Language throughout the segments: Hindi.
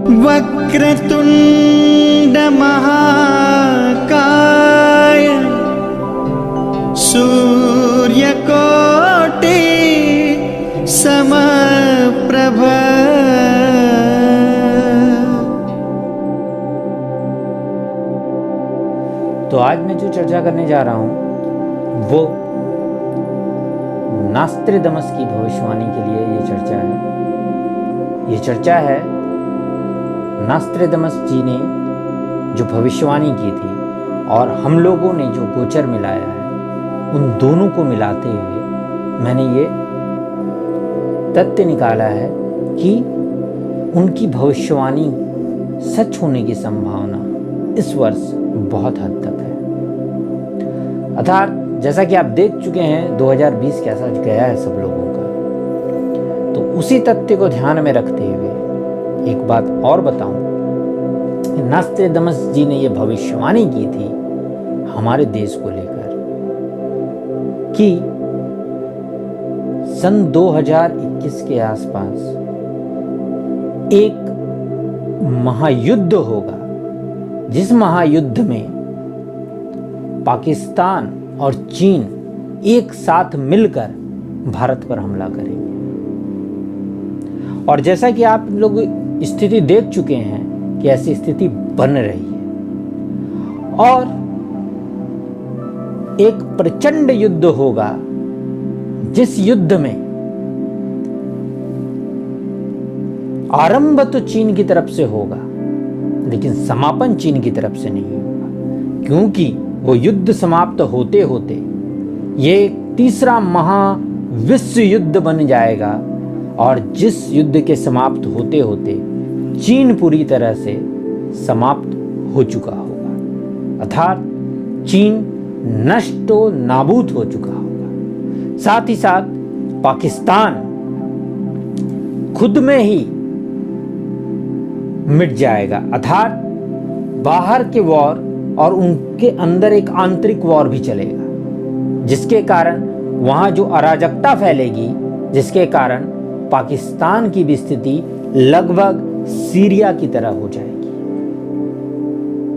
वक्रतुंड महाकाय सूर्यकोटि समप्रभ। तो आज मैं जो चर्चा करने जा रहा हूं वो नास्त्रेदमस की भविष्यवाणी के लिए ये चर्चा है। ये चर्चा है नास्त्रेदमस जी ने जो भविष्यवाणी की थी और हम लोगों ने जो गोचर मिलाया है, उन दोनों को मिलाते हुए मैंने ये तथ्य निकाला है कि उनकी भविष्यवाणी सच होने की संभावना इस वर्ष बहुत हद तक है। अर्थात जैसा कि आप देख चुके हैं 2020 कैसा गया है सब लोगों का, तो उसी तथ्य को ध्यान में रखते हुए एक बात और बताऊं, नास्त्रेदमस जी ने यह भविष्यवाणी की थी हमारे देश को लेकर कि सन 2021 के आसपास एक महायुद्ध होगा, जिस महायुद्ध में पाकिस्तान और चीन एक साथ मिलकर भारत पर हमला करेंगे। और जैसा कि आप लोग स्थिति देख चुके हैं कि ऐसी स्थिति बन रही है और एक प्रचंड युद्ध होगा, जिस युद्ध में आरंभ तो चीन की तरफ से होगा लेकिन समापन चीन की तरफ से नहीं होगा, क्योंकि वो युद्ध समाप्त होते होते ये तीसरा महाविश्व युद्ध बन जाएगा और जिस युद्ध के समाप्त होते होते चीन पूरी तरह से समाप्त हो चुका होगा, अर्थात चीन नष्ट व नाबूद हो चुका होगा। साथ ही साथ पाकिस्तान खुद में ही मिट जाएगा, अर्थात बाहर के वॉर और उनके अंदर एक आंतरिक वॉर भी चलेगा, जिसके कारण वहां जो अराजकता फैलेगी, जिसके कारण पाकिस्तान की भी स्थिति लगभग सीरिया की तरह हो जाएगी।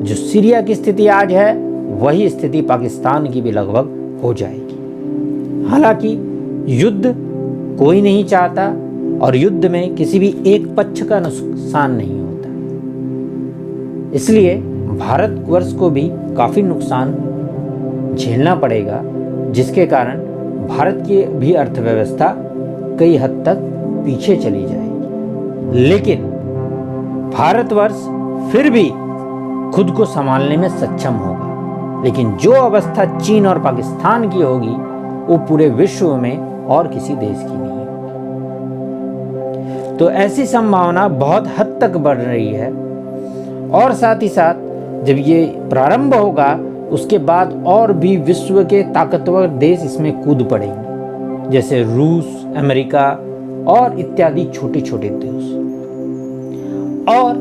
जो सीरिया की स्थिति आज है वही स्थिति पाकिस्तान की भी लगभग हो जाएगी। हालांकि युद्ध कोई नहीं चाहता और युद्ध में किसी भी एक पक्ष का नुकसान नहीं होता, इसलिए भारतवर्ष को भी काफी नुकसान झेलना पड़ेगा, जिसके कारण भारत की भी अर्थव्यवस्था कई हद तक पीछे चली जाएगी। लेकिन भारतवर्ष फिर भी खुद को संभालने में सक्षम होगा, लेकिन जो अवस्था चीन और पाकिस्तान की होगी वो पूरे विश्व में और किसी देश की नहीं है। तो ऐसी संभावना बहुत हद तक बढ़ रही है और साथ ही साथ जब ये प्रारंभ होगा उसके बाद और भी विश्व के ताकतवर देश इसमें कूद पड़ेंगे, जैसे रूस, अमेरिका और इत्यादि छोटे छोटे देश, और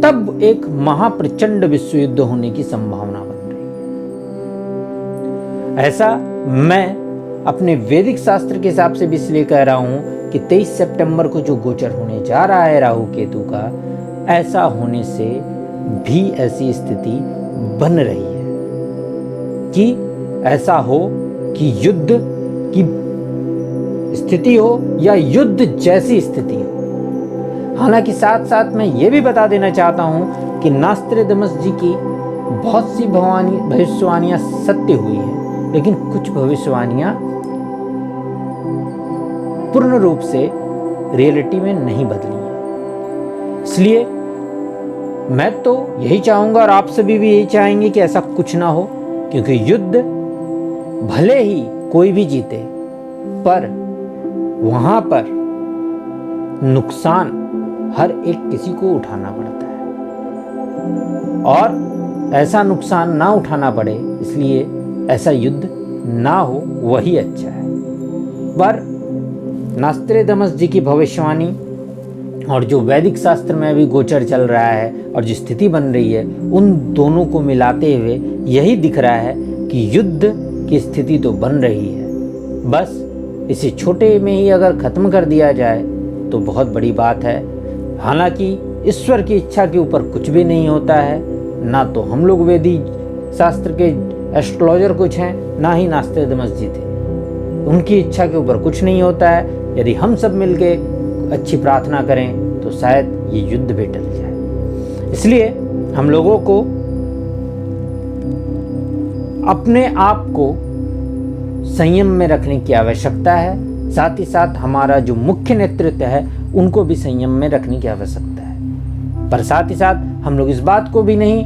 तब एक महाप्रचंड विश्व युद्ध होने की संभावना बन रही है। ऐसा मैं अपने वैदिक शास्त्र के हिसाब से भी इसलिए कह रहा हूं कि 23 सितंबर को जो गोचर होने जा रहा है राहु केतु का, ऐसा होने से भी ऐसी स्थिति बन रही है कि ऐसा हो कि युद्ध की स्थिति हो या युद्ध जैसी स्थिति हो। हालांकि साथ साथ मैं ये भी बता देना चाहता हूं कि नास्त्रेदमस जी की बहुत सी भविष्यवाणियां सत्य हुई हैं, लेकिन कुछ भविष्यवाणियां पूर्ण रूप से रियलिटी में नहीं बदली हैं। इसलिए मैं तो यही चाहूंगा और आप सभी भी यही चाहेंगे कि ऐसा कुछ ना हो, क्योंकि युद्ध भले ही कोई भी जीते पर वहां पर नुकसान हर एक किसी को उठाना पड़ता है और ऐसा नुकसान ना उठाना पड़े, इसलिए ऐसा युद्ध ना हो वही अच्छा है। पर नास्त्रेदमस जी की भविष्यवाणी और जो वैदिक शास्त्र में भी गोचर चल रहा है और जो स्थिति बन रही है, उन दोनों को मिलाते हुए यही दिख रहा है कि युद्ध की स्थिति तो बन रही है, बस इसे छोटे में ही अगर ख़त्म कर दिया जाए तो बहुत बड़ी बात है। हालांकि ईश्वर की इच्छा के ऊपर कुछ भी नहीं होता है। ना तो हम लोग वेदी शास्त्र के एस्ट्रोलॉजर कुछ हैं, ना ही नास्तिक मस्जिद है। उनकी इच्छा के ऊपर कुछ नहीं होता है। यदि हम सब मिलके अच्छी प्रार्थना करें तो शायद ये युद्ध भी टल जाए। इसलिए हम लोगों को अपने आप को संयम में रखने की आवश्यकता है। साथ ही साथ हमारा जो मुख्य नेतृत्व है उनको भी संयम में रखने की आवश्यकता है। पर साथ ही साथ हम लोग इस बात को भी नहीं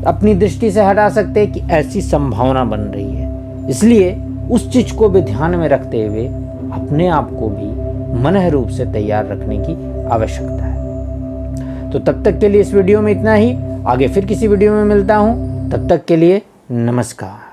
अपनी दृष्टि से हटा सकते कि ऐसी संभावना बन रही है। इसलिए उस चीज को भी ध्यान में रखते हुए अपने आप को भी मनः रूप से तैयार रखने की आवश्यकता है। तो तब तक के लिए इस वीडियो में इतना ही। आगे फिर किसी वीडियो में मिलता हूं। तब तक के लिए नमस्कार।